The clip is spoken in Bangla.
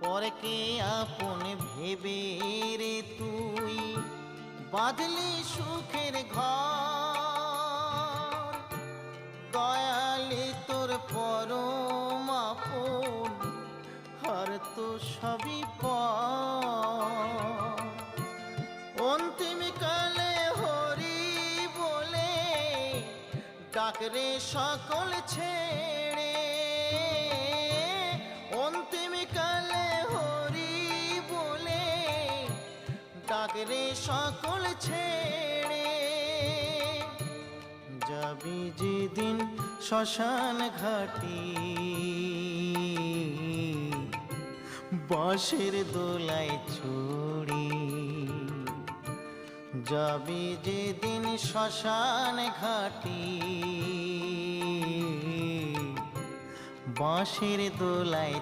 পরকে আপন ভেবে রে তুই বাঁধলি সুখের ঘর। দয়ালি তোর পরম আপন, আর তো সবই পর। অন্তিম কালে হরি বলে ডাকরে সকল ছেড়ে। অন্তিম কালে হরি বলে ডাকরে সকল ছেড়ে। যাবি যেদিন শ্মশান ঘাটি বাঁশের দোলায় ছড়ি। যাবি যেদিন শ্মশান ঘাটি বাঁশের দোলায়